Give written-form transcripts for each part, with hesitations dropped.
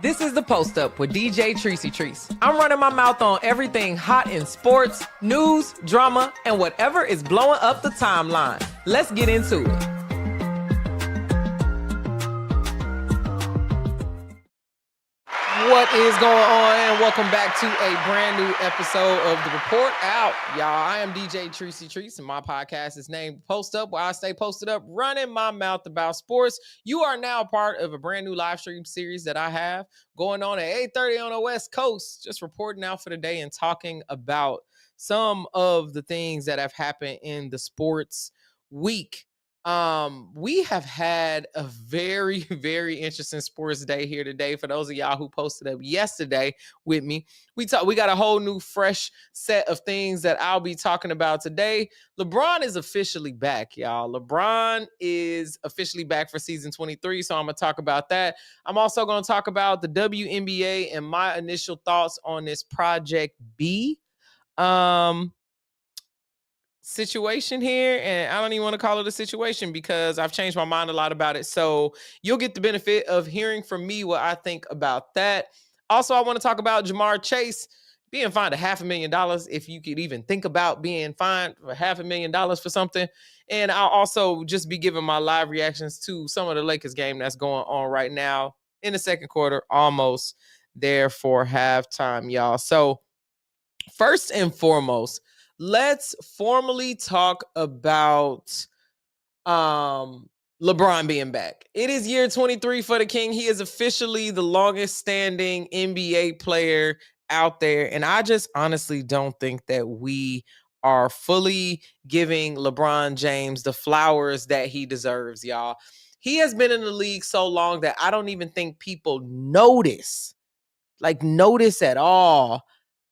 This is the Post Up with DJ Trice. I'm running my mouth on everything hot in sports, news, drama, and whatever is blowing up the timeline. Let's get into it. What is going on? And welcome back to a brand new episode of The Report Out. Y'all, I am DJ Trice, and my podcast is named Post Up, where I stay posted up, running my mouth about sports. You are now part of a brand new live stream series that I have going on at 8:30 on the West Coast, just reporting out for the day and talking about some of the things that have happened in the sports week. We have had a very, very interesting sports day here today. For those of y'all who posted up yesterday with me, we got a whole new fresh set of things that I'll be talking about today. LeBron is officially back, y'all. LeBron is officially back for season 23, so I'm going to talk about that. I'm also going to talk about the WNBA and my initial thoughts on this Project B situation here, and I don't even want to call it a situation because I've changed my mind a lot about it. So you'll get the benefit of hearing from me what I think about that. Also, I want to talk about Jamarr Chase being fined $500,000, if you could even think about being fined for $500,000 for something. And I'll also just be giving my live reactions to some of the Lakers game that's going on right now in the second quarter, almost there for halftime, y'all. So first and foremost, let's formally talk about LeBron being back. It is year 23 for the King. He is officially the longest standing NBA player out there. And I just honestly don't think that we are fully giving LeBron James the flowers that he deserves, y'all. He has been in the league so long that I don't even think people notice at all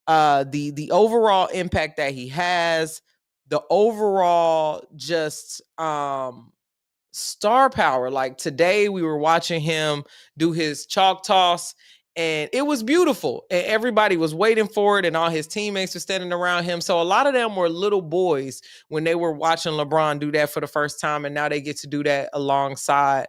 the overall impact that he has, the overall just star power. Like today we were watching him do his chalk toss, and it was beautiful, and everybody was waiting for it, and all his teammates were standing around him. So a lot of them were little boys when they were watching LeBron do that for the first time, and now they get to do that alongside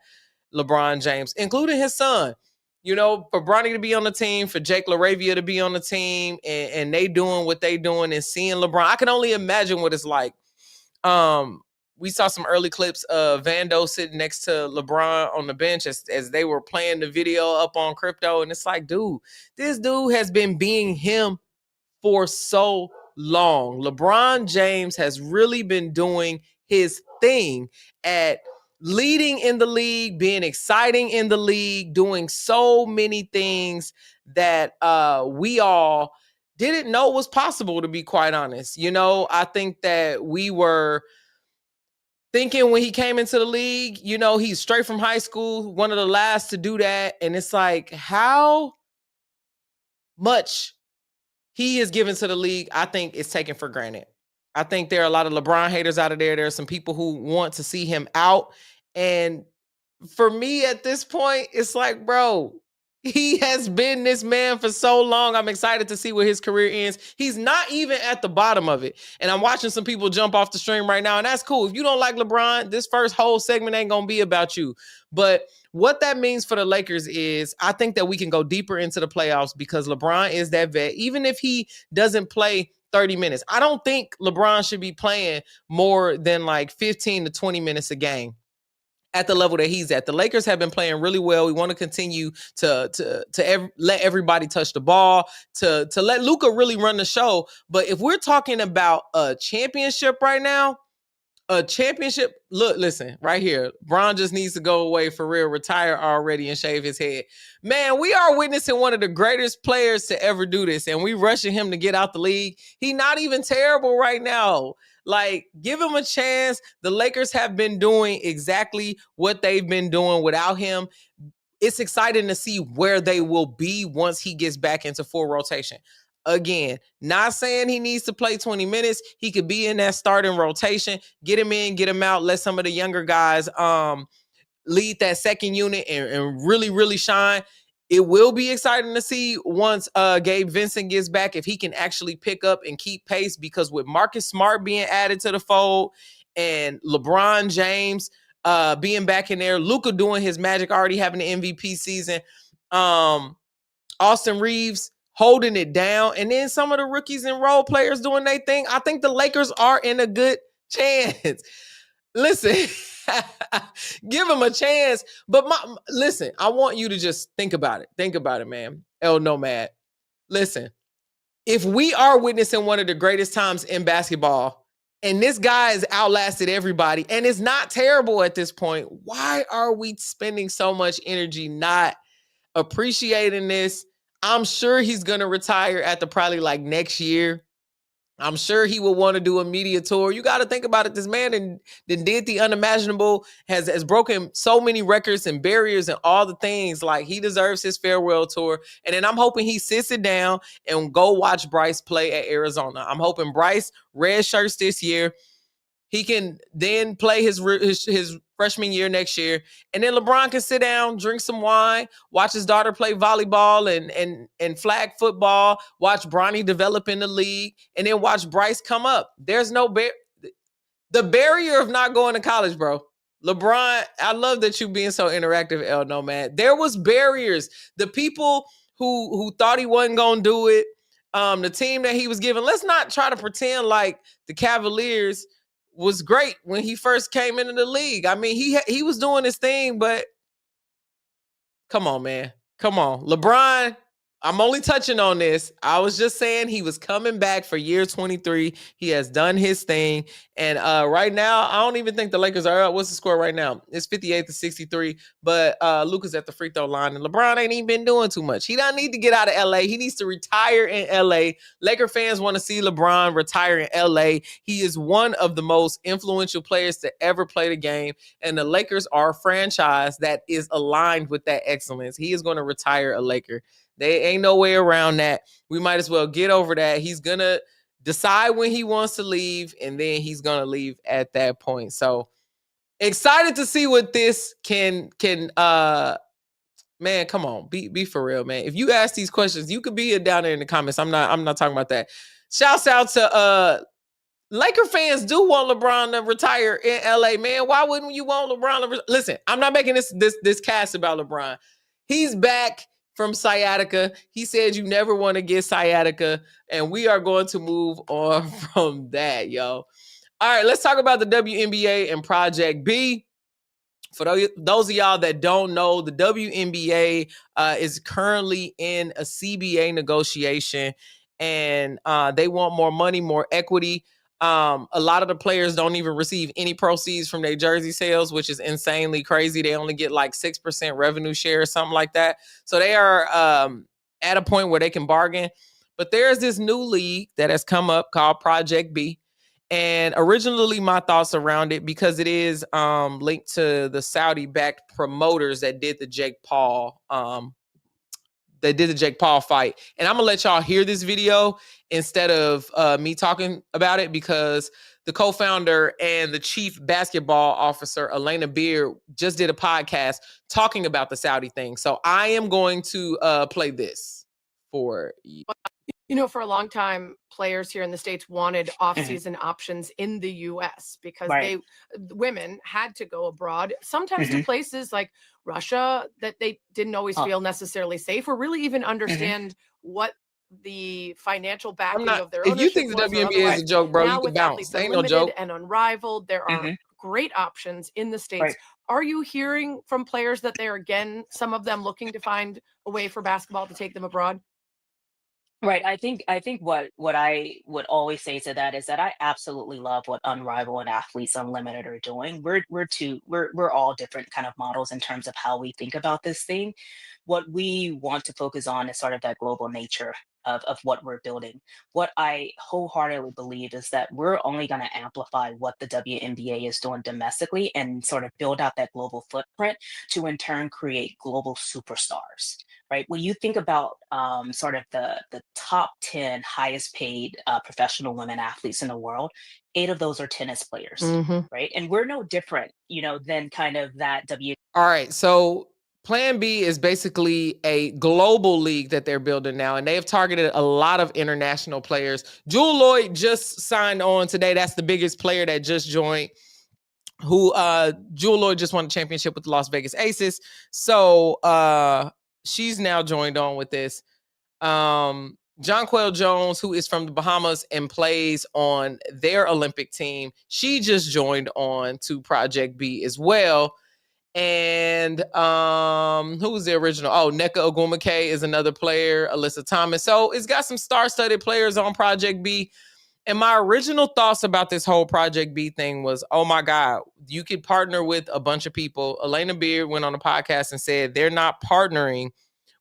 LeBron James, including his son. You know, for Bronny to be on the team, for Jake LaRavia to be on the team, and they doing what they doing and seeing LeBron, I can only imagine what it's like. We saw some early clips of Vando sitting next to LeBron on the bench as they were playing the video up on crypto. And it's like, dude, this dude has been being him for so long. LeBron James has really been doing his thing at leading in the league, being exciting in the league, doing so many things that we all didn't know was possible, to be quite honest. You know, I think that we were thinking when he came into the league, you know, he's straight from high school, one of the last to do that. And it's like, how much he is given to the league, I think is taken for granted. I think there are a lot of LeBron haters out of there. There are some people who want to see him out. And for me at this point, it's like, bro, he has been this man for so long. I'm excited to see where his career ends. He's not even at the bottom of it. And I'm watching some people jump off the stream right now, and that's cool. If you don't like LeBron, this first whole segment ain't going to be about you. But what that means for the Lakers is I think that we can go deeper into the playoffs because LeBron is that vet. Even if he doesn't play 30 minutes, I don't think LeBron should be playing more than like 15 to 20 minutes a game at the level that he's at. The Lakers have been playing really well. We want to continue to let everybody touch the ball, to let Luka really run the show. But if we're talking about a championship right now, listen, right here, Bron just needs to go away for real, retire already and shave his head. Man, we are witnessing one of the greatest players to ever do this, and we rushing him to get out the league. He's not even terrible right now. Like, give him a chance. The Lakers have been doing exactly what they've been doing without him. It's exciting to see where they will be once he gets back into full rotation. Again, not saying he needs to play 20 minutes. He could be in that starting rotation. Get him in, get him out. Let some of the younger guys lead that second unit and really, really shine. It will be exciting to see once Gabe Vincent gets back if he can actually pick up and keep pace, because with Marcus Smart being added to the fold and LeBron James being back in there, Luka doing his magic, already having the MVP season, Austin Reeves holding it down, and then some of the rookies and role players doing their thing. I think the Lakers are in a good chance. Listen, give them a chance. But listen, I want you to just think about it. Think about it, man. El Nomad. Listen, if we are witnessing one of the greatest times in basketball, and this guy has outlasted everybody, and is not terrible at this point, why are we spending so much energy not appreciating this? I'm sure he's going to retire at the probably like next year. I'm sure he will want to do a media tour. You got to think about it. This man then did the unimaginable, has broken so many records and barriers and all the things. Like, he deserves his farewell tour. And then I'm hoping he sits it down and go watch Bryce play at Arizona. I'm hoping Bryce red shirts this year. He can then play his freshman year next year. And then LeBron can sit down, drink some wine, watch his daughter play volleyball and flag football, watch Bronny develop in the league, and then watch Bryce come up. There's no the barrier of not going to college, bro. LeBron, I love that you being so interactive, El Nomad. There was barriers. The people who thought he wasn't going to do it, the team that he was given, let's not try to pretend like the Cavaliers was great when he first came into the league. I mean, he was doing his thing, but come on, man. Come on. LeBron, I'm only touching on this. I was just saying he was coming back for year 23. He has done his thing. And right now, I don't even think the Lakers are up. What's the score right now? It's 58-63. But Luka's at the free throw line. And LeBron ain't even been doing too much. He doesn't need to get out of LA. He needs to retire in LA. Laker fans want to see LeBron retire in LA. He is one of the most influential players to ever play the game. And the Lakers are a franchise that is aligned with that excellence. He is going to retire a Laker. There ain't no way around that. We might as well get over that. He's going to decide when he wants to leave, and then he's going to leave at that point. So excited to see what this can man, come on. Be for real, man. If you ask these questions, you could be down there in the comments. I'm not talking about that. Shouts out to Laker fans do want LeBron to retire in LA, man. Why wouldn't you want LeBron to listen, I'm not making this cast about LeBron. He's back from sciatica. He said you never want to get sciatica, and we are going to move on from that, yo. All right, let's talk about the WNBA and Project B. For those of y'all that don't know, the WNBA is currently in a CBA negotiation, and they want more money, more equity. A lot of the players don't even receive any proceeds from their jersey sales, which is insanely crazy. They only get like 6% revenue share or something like that. So they are at a point where they can bargain. But there's this new league that has come up called Project B. And originally my thoughts around it, because it is linked to the Saudi-backed promoters that did the Jake Paul fight. And I'm gonna let y'all hear this video instead of me talking about it, because the co-founder and the chief basketball officer, Elena Beard, just did a podcast talking about the Saudi thing. So I am going to play this for you. You know, for a long time, players here in the States wanted off-season options in the U.S. because women had to go abroad, sometimes to places like Russia that they didn't always feel necessarily safe, or really even understand what the financial backing of their ownership. If you think the WNBA is a joke, bro, you can bounce. Ain't no joke. And Unrivaled, there are great options in the States. Are you hearing from players that they're, again, some of them looking to find a way for basketball to take them abroad? Right. I think what I would always say to that is that I absolutely love what Unrivaled and Athletes Unlimited are doing. We're all different kind of models in terms of how we think about this thing. What we want to focus on is sort of that global nature of what we're building. What I wholeheartedly believe is that we're only going to amplify what the WNBA is doing domestically and sort of build out that global footprint to in turn create global superstars. Right. When you think about sort of the top 10 highest paid professional women athletes in the world, 8 of those are tennis players. Right. And we're no different, than kind of that All right. So Plan B is basically a global league that they're building now, and they have targeted a lot of international players. Jewel Lloyd just signed on today. That's the biggest player that just joined. Jewel Lloyd just won the championship with the Las Vegas Aces. So she's now joined on with this. Jonquel Jones, who is from the Bahamas and plays on their Olympic team, she just joined on to Project B as well. And who was the original? Oh, Nneka Ogwumike is another player, Alyssa Thomas. So it's got some star-studded players on Project B. And my original thoughts about this whole Project B thing was, oh my God, you could partner with a bunch of people. Elena Beard went on a podcast and said they're not partnering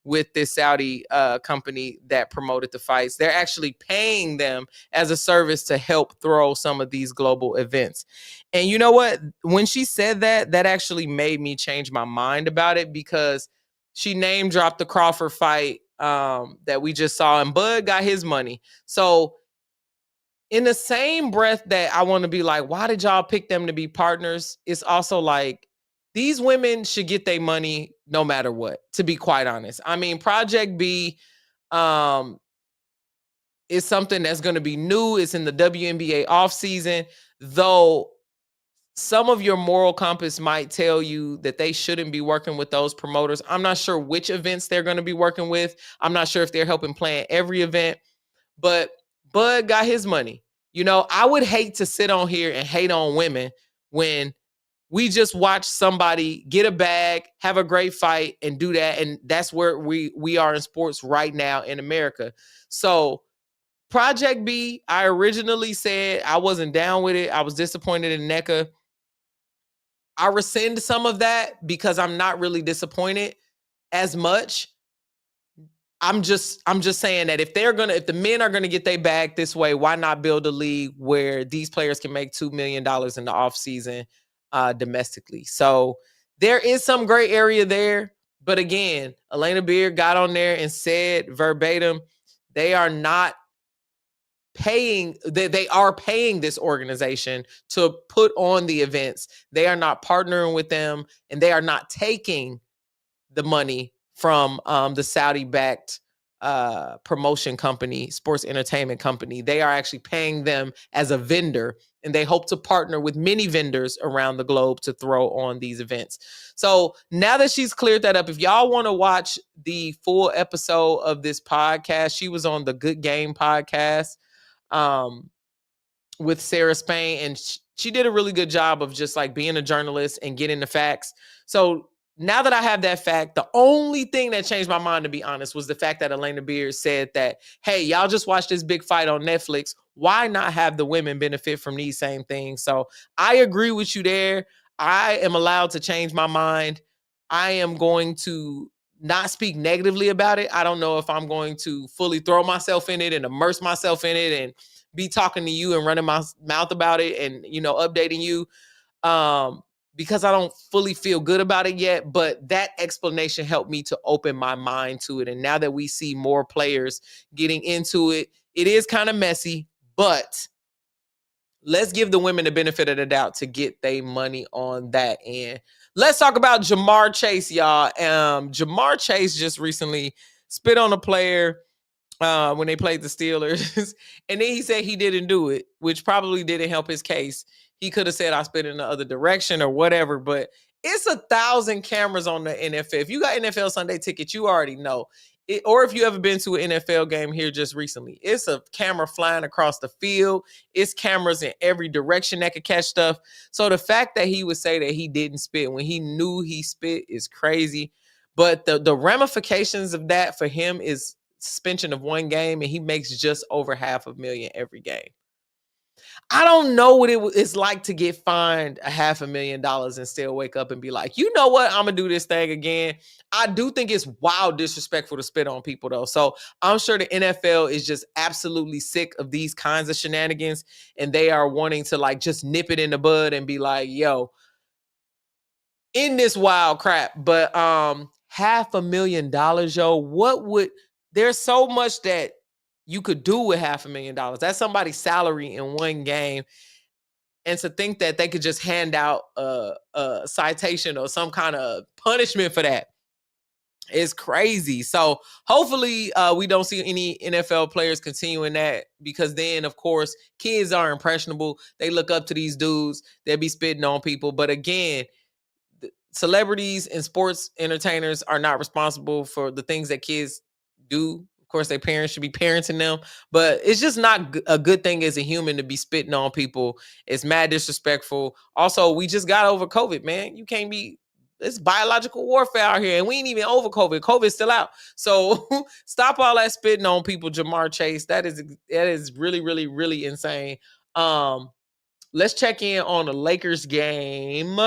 with this Saudi company that promoted the fights. They're actually paying them as a service to help throw some of these global events. And you know what? When she said that, that actually made me change my mind about it, because she name dropped the Crawford fight that we just saw, and Bud got his money. So in the same breath that I want to be like, why did y'all pick them to be partners? It's also like, these women should get their money no matter what, to be quite honest. I mean, Project B is something that's going to be new. It's in the WNBA offseason, though some of your moral compass might tell you that they shouldn't be working with those promoters. I'm not sure which events they're going to be working with. I'm not sure if they're helping plan every event, but Bud got his money. You know, I would hate to sit on here and hate on women when we just watch somebody get a bag, have a great fight, and do that. And that's where we are in sports right now in America. So Project B, I originally said I wasn't down with it. I was disappointed in Nneka. I rescind some of that because I'm not really disappointed as much. I'm just saying that if the men are gonna get their bag this way, why not build a league where these players can make $2 million in the offseason domestically? So there is some gray area there. But again, Elena Beard got on there and said verbatim, they are not paying, they are paying this organization to put on the events. They are not partnering with them, and they are not taking the money from the Saudi-backed promotion company, sports entertainment company. They are actually paying them as a vendor, and they hope to partner with many vendors around the globe to throw on these events. So now that she's cleared that up, if y'all want to watch the full episode of this podcast, she was on the Good Game podcast with Sarah Spain, and she did a really good job of just like being a journalist and getting the facts. So now that I have that fact, the only thing that changed my mind, to be honest, was the fact that Elena Beard said that, hey, y'all just watched this big fight on Netflix. Why not have the women benefit from these same things? So I agree with you there. I am allowed to change my mind. I am going to not speak negatively about it. I don't know if I'm going to fully throw myself in it and immerse myself in it and be talking to you and running my mouth about it and, you know, updating you. Because I don't fully feel good about it yet, but that explanation helped me to open my mind to it. And now that we see more players getting into it, it is kind of messy, but let's give the women the benefit of the doubt to get their money on that end. Let's talk about Jamarr Chase, y'all. Jamarr Chase just recently spit on a player when they played the Steelers. And then he said he didn't do it, which probably didn't help his case. He could have said I spit in the other direction or whatever, but it's 1,000 cameras on the NFL. If you got NFL Sunday tickets, you already know. Or if you ever been to an NFL game here just recently, it's a camera flying across the field. It's cameras in every direction that could catch stuff. So the fact that he would say that he didn't spit when he knew he spit is crazy. But the ramifications of that for him is suspension of 1 game, and he makes just over $500,000 every game. I don't know what it's like to get fined $500,000 and still wake up and be like, you know what? I'm going to do this thing again. I do think it's wild disrespectful to spit on people, though. So I'm sure the NFL is just absolutely sick of these kinds of shenanigans, and they are wanting to like just nip it in the bud and be like, yo, in this wild crap. But $500,000, yo, there's so much that you could do with $500,000. That's somebody's salary in 1 game. And to think that they could just hand out a citation or some kind of punishment for that is crazy. So hopefully we don't see any NFL players continuing that, because then, of course, kids are impressionable. They look up to these dudes. They'll be spitting on people. But again, celebrities and sports entertainers are not responsible for the things that kids do. Of course, their parents should be parenting them, but it's just not a good thing as a human to be spitting on people. It's mad disrespectful. Also, we just got over COVID, man. You can't be, it's biological warfare out here, and we ain't even over COVID. COVID's still out. So stop all that spitting on people, Jamar Chase. That is really, really, really insane. Let's check in on the Lakers game.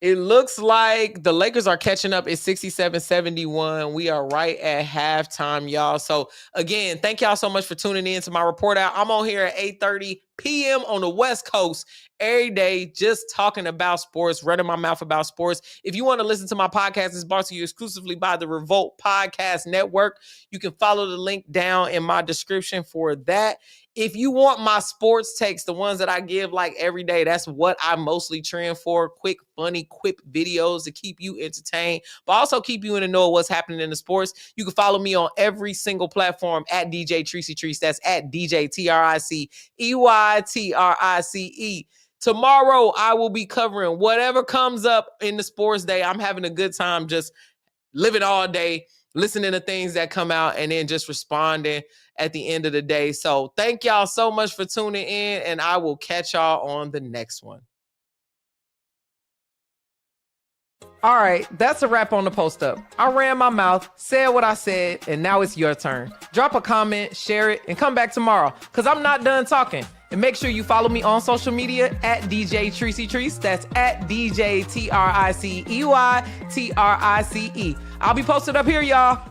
It looks like the Lakers are catching up at 67-71. We are right at halftime, y'all. So, again, thank y'all so much for tuning in to my report out. I'm on here at 8:30 p.m. on the West Coast every day, just talking about sports, running my mouth about sports. If you want to listen to my podcast, it's brought to you exclusively by the Revolt Podcast Network. You can follow the link down in my description for that. If you want my sports takes, the ones that I give like every day, that's what I mostly trend for. Quick, funny, quip videos to keep you entertained, but also keep you in the know of what's happening in the sports. You can follow me on every single platform at DJ Tricey Trice. That's at DJ TRICEYTRICE. Tomorrow, I will be covering whatever comes up in the sports day. I'm having a good time just living all day, listening to things that come out, and then just responding at the end of the day. So thank y'all so much for tuning in, and I will catch y'all on the next one. All right, that's a wrap on the post up. I ran my mouth, said what I said, and now it's your turn. Drop a comment, share it, and come back tomorrow, because I'm not done talking. And make sure you follow me on social media at DJ Tricey Trice. That's at DJ TRICEYTRICE. I'll be posted up here, y'all.